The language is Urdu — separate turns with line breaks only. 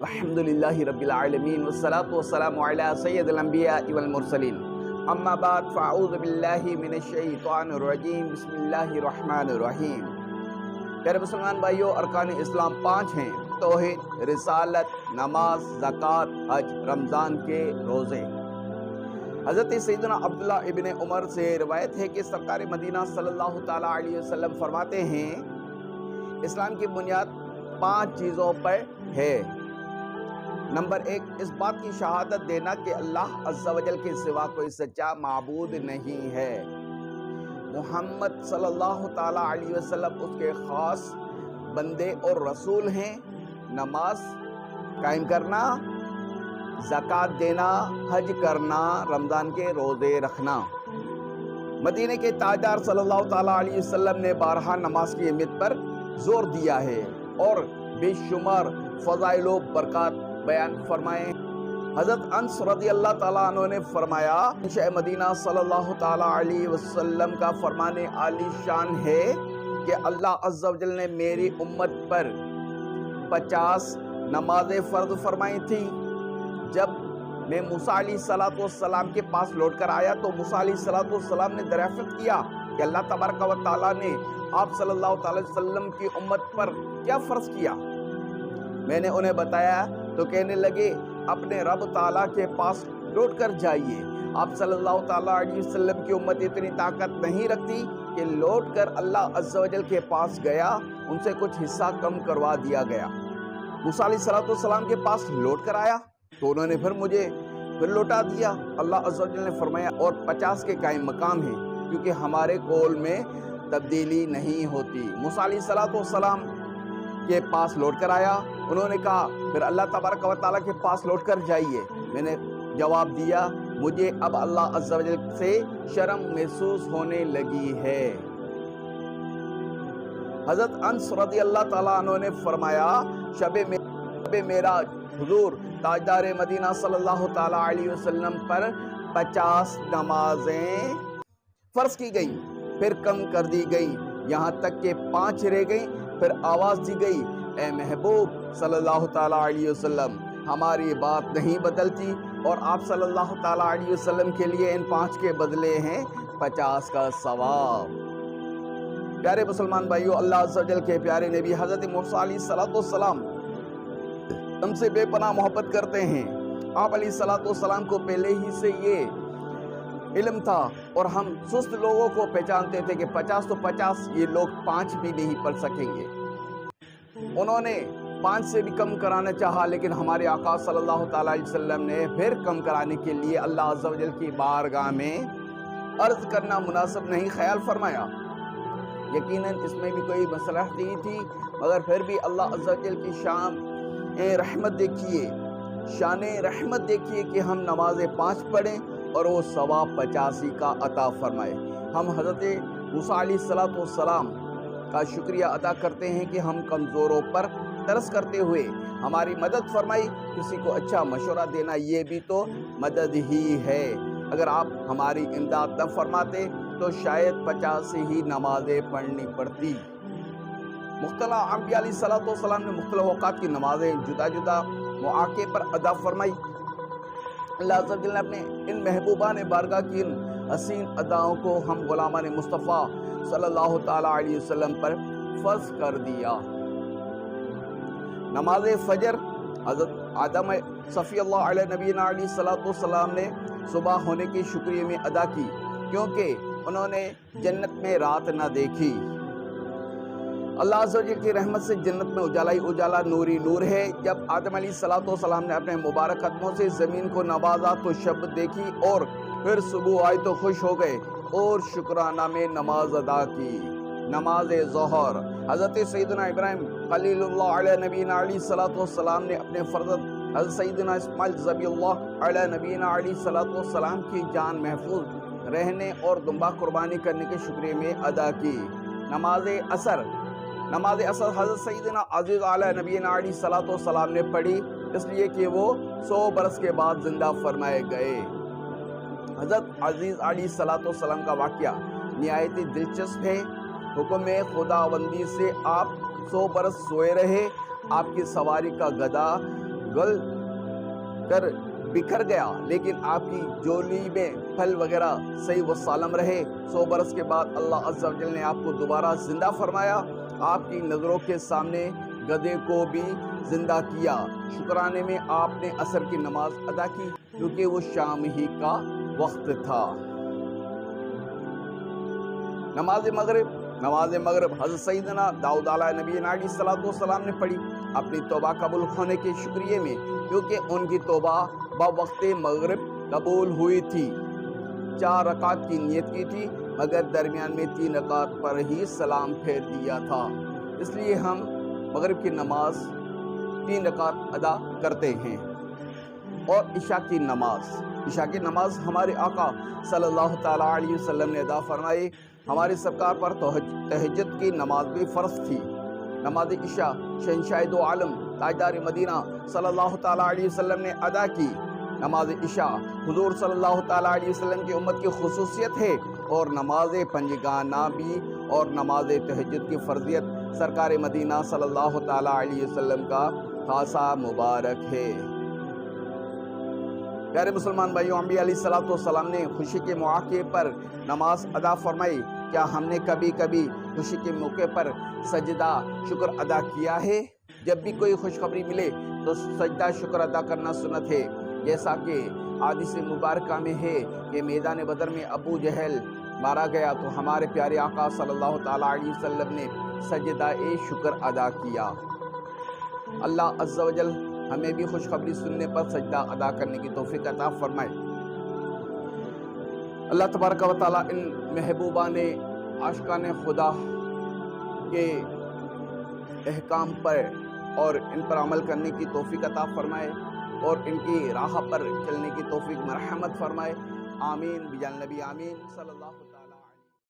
الحمدللہ رب العالمین والصلاة والسلام علی سید الانبیاء والمرسلین اما بعد فاعوذ باللہ من الشیطان الرجیم بسم اللہ الرحمن الرحیم۔ پیارے مسلمان بھائیو، ارکان اسلام 5 ہیں: توحید، رسالت، نماز، زکوٰۃ، حج، رمضان کے روزے۔ حضرت سیدنا عبداللہ ابن عمر سے روایت ہے کہ سرکار مدینہ صلی اللہ تعالیٰ علیہ وسلم فرماتے ہیں، اسلام کی بنیاد 5 چیزوں پر ہے۔ نمبر 1، اس بات کی شہادت دینا کہ اللہ عز و جل کے سوا کوئی سچا معبود نہیں ہے، محمد صلی اللہ تعالیٰ علیہ وسلم اس کے خاص بندے اور رسول ہیں۔ نماز قائم کرنا، زکوٰۃ دینا، حج کرنا، رمضان کے روزے رکھنا۔ مدینے کے تاجدار صلی اللہ تعالیٰ علیہ وسلم نے بارہا نماز کی اہمیت پر زور دیا ہے اور بے شمار فضائل و برکات بیان فرمائے۔ حضرت انس رضی اللہ تعالیٰ عنہ نے فرمایا، شہ مدینہ صلی اللہ تعالیٰ علیہ وسلم کا فرمان عالی شان ہے کہ اللہ عز و جل نے میری امت پر 50 نمازیں فرض فرمائی تھی۔ جب میں موسیٰ علیہ السلام کے پاس لوٹ کر آیا تو موسیٰ علیہ السلام نے دریافت کیا کہ اللہ تبارک و تعالیٰ نے آپ صلی اللہ تعالیٰ علیہ وسلم کی امت پر کیا فرض کیا؟ میں نے انہیں بتایا تو کہنے لگے، اپنے رب تعالیٰ کے پاس لوٹ کر جائیے۔ آپ صلی اللہ تعالیٰ علیہ وسلم کی امت اتنی طاقت نہیں رکھتی کہ لوٹ کر اللہ عز و جل کے پاس گیا، ان سے کچھ حصہ کم کروا دیا گیا۔ موسیٰ علیہ السلام کے پاس لوٹ کر آیا تو انہوں نے مجھے لوٹا دیا۔ اللہ عز و جل نے فرمایا، اور 50 کے قائم مقام ہیں، کیونکہ ہمارے قول میں تبدیلی نہیں ہوتی۔ موسیٰ علیہ السلام کے پاس لوٹ کر آیا، انہوں نے کہا پھر اللہ تبارک و تعالیٰ کے پاس لوٹ کر جائیے۔ میں نے جواب دیا، مجھے اب اللہ عز و جل سے شرم محسوس ہونے لگی ہے۔ حضرت انس رضی اللہ تعالیٰ عنہ نے فرمایا، شب معراج حضور تاجدار مدینہ صلی اللہ تعالیٰ علیہ وسلم پر 50 نمازیں فرض کی گئیں، پھر کم کر دی گئیں، یہاں تک کہ 5 رہ گئیں۔ پھر آواز دی گئی، اے محبوب صلی اللہ تعالیٰ علیہ وسلم، ہماری بات نہیں بدلتی، اور آپ صلی اللہ تعالیٰ علیہ وسلم کے لیے ان 5 کے بدلے ہیں 50 کا ثواب۔ پیارے مسلمان بھائیو، اللہ عز و جل کے پیارے نبی حضرت موسیٰ علیہ السلام ہم سے بے پناہ محبت کرتے ہیں۔ آپ علیہ السلام کو پہلے ہی سے یہ علم تھا، اور ہم سست لوگوں کو پہچانتے تھے کہ 50 تو 50، یہ لوگ 5 بھی نہیں پڑھ سکیں گے۔ انہوں نے 5 سے بھی کم کرانا چاہا، لیکن ہمارے آقا صلی اللہ تعالیٰ علیہ وسلم نے پھر کم کرانے کے لیے اللہ عز و جل کی بارگاہ میں عرض کرنا مناسب نہیں خیال فرمایا۔ یقیناً اس میں بھی کوئی مصلحت نہیں تھی، مگر پھر بھی اللہ عز و جل کی شان رحمت دیکھیے، شان رحمت دیکھیے کہ ہم نمازیں 5 پڑھیں اور وہ ثواب 85 کا عطا فرمائے۔ ہم حضرت موسیٰ علیہ السلام کا شکریہ ادا کرتے ہیں کہ ہم کمزوروں پر ترس کرتے ہوئے ہماری مدد فرمائی۔ کسی کو اچھا مشورہ دینا یہ بھی تو مدد ہی ہے۔ اگر آپ ہماری امداد نہ فرماتے تو شاید 50 ہی نمازیں پڑھنی پڑتی۔ مختلف انبیاء علیہ السلام نے مختلف اوقات کی نمازیں جدا جدا مواقع پر ادا فرمائی۔ اللہ عز و جل نے اپنے ان محبوبان بارگاہ کی ان حسین اداؤں کو ہم غلامان مصطفیٰ صلی اللہ تعالیٰ علیہ وسلم پر فرض کر دیا۔ نماز فجر حضرت آدم صفی اللہ علیہ نبینا علیہ السلام نے صبح ہونے کے شکریہ میں ادا کی، کیونکہ انہوں نے جنت میں رات نہ دیکھی۔ اللہ عز و جل کی رحمت سے جنت میں اجالا ہی اجالا، نور ہی نور ہے۔ جب آدم علیہ السلام نے اپنے مبارک قدموں سے زمین کو نوازا تو شب دیکھی، اور پھر صبح آئی تو خوش ہو گئے اور شکرانہ میں نماز ادا کی۔ نماز ظہر حضرت سیدنا ابراہیم خلیل اللہ علیہ نبینا علیہ السلام نے اپنے فرزند حضرت سیدنا اسماعیل ذبیح اللہ علیہ نبینا علیہ السلام کی جان محفوظ رہنے اور دمبا قربانی کرنے کے شکریہ میں ادا کی۔ نماز عصر حضرت سیدنا عزیز علیہ نبینا علیہ السلام نے پڑھی، اس لیے کہ وہ 100 برس کے بعد زندہ فرمائے گئے۔ حضرت عزیز علیہ السلام کا واقعہ نہایت دلچسپ ہے۔ حکم خداوندی سے آپ 100 برس سوئے رہے۔ آپ کی سواری کا گدھا گل کر بکھر گیا، لیکن آپ کی جولی میں پھل وغیرہ صحیح و سالم رہے۔ 100 برس کے بعد اللہ عز و جل نے آپ کو دوبارہ زندہ فرمایا، آپ کی نظروں کے سامنے گدھے کو بھی زندہ کیا۔ شکرانے میں آپ نے عصر کی نماز ادا کی کیونکہ وہ شام ہی کا وقت تھا۔ نماز مغرب حضرت سیدنا داؤد علیہ نبینا علیہ الصلوۃ والسلام نے پڑھی اپنی توبہ قبول ہونے کے شکریہ میں، کیونکہ ان کی توبہ بوقت مغرب قبول ہوئی تھی۔ 4 رکعت کی نیت کی تھی، مگر درمیان میں 3 رکعت پر ہی سلام پھیر دیا تھا، اس لیے ہم مغرب کی نماز 3 رکعت ادا کرتے ہیں۔ اور عشاء کی نماز ہمارے آقا صلی اللہ تعالیٰ علیہ وسلم نے ادا فرمائی۔ ہمارے سرکار پر تہجد کی نماز بھی فرض تھی۔ نماز عشاء شہنشاہ دو عالم تاجدار مدینہ صلی اللہ تعالیٰ علیہ وسلم نے ادا کی۔ نماز عشاء حضور صلی اللہ تعالیٰ علیہ وسلم کی امت کی خصوصیت ہے، اور نماز پنجگانہ بھی اور نماز تہجد کی فرضیت سرکار مدینہ صلی اللہ تعالیٰ علیہ وسلم کا خاصہ مبارک ہے۔ پیارے مسلمان بھائیوں، انبیاء علیہ الصلوۃ والسلام نے خوشی کے مواقع پر نماز ادا فرمائی۔ کیا ہم نے کبھی خوشی کے موقع پر سجدہ شکر ادا کیا ہے؟ جب بھی کوئی خوشخبری ملے تو سجدہ شکر ادا کرنا سنت ہے، جیسا کہ حدیث مبارکہ میں ہے کہ میدان بدر میں ابو جہل مارا گیا تو ہمارے پیارے آقا صلی اللہ تعالیٰ علیہ وسلم نے سجدہ شکر ادا کیا۔ اللہ عز و جل ہمیں بھی خوشخبری سننے پر سجدہ ادا کرنے کی توفیق عطا فرمائے۔ اللہ تبارک و تعالیٰ ان محبوبان عاشقان خدا کے احکام پر اور ان پر عمل کرنے کی توفیق عطا فرمائے، اور ان کی راہ پر چلنے کی توفیق مرحمت فرمائے۔ آمین بجان نبی آمین صلی اللہ علیہ وسلم۔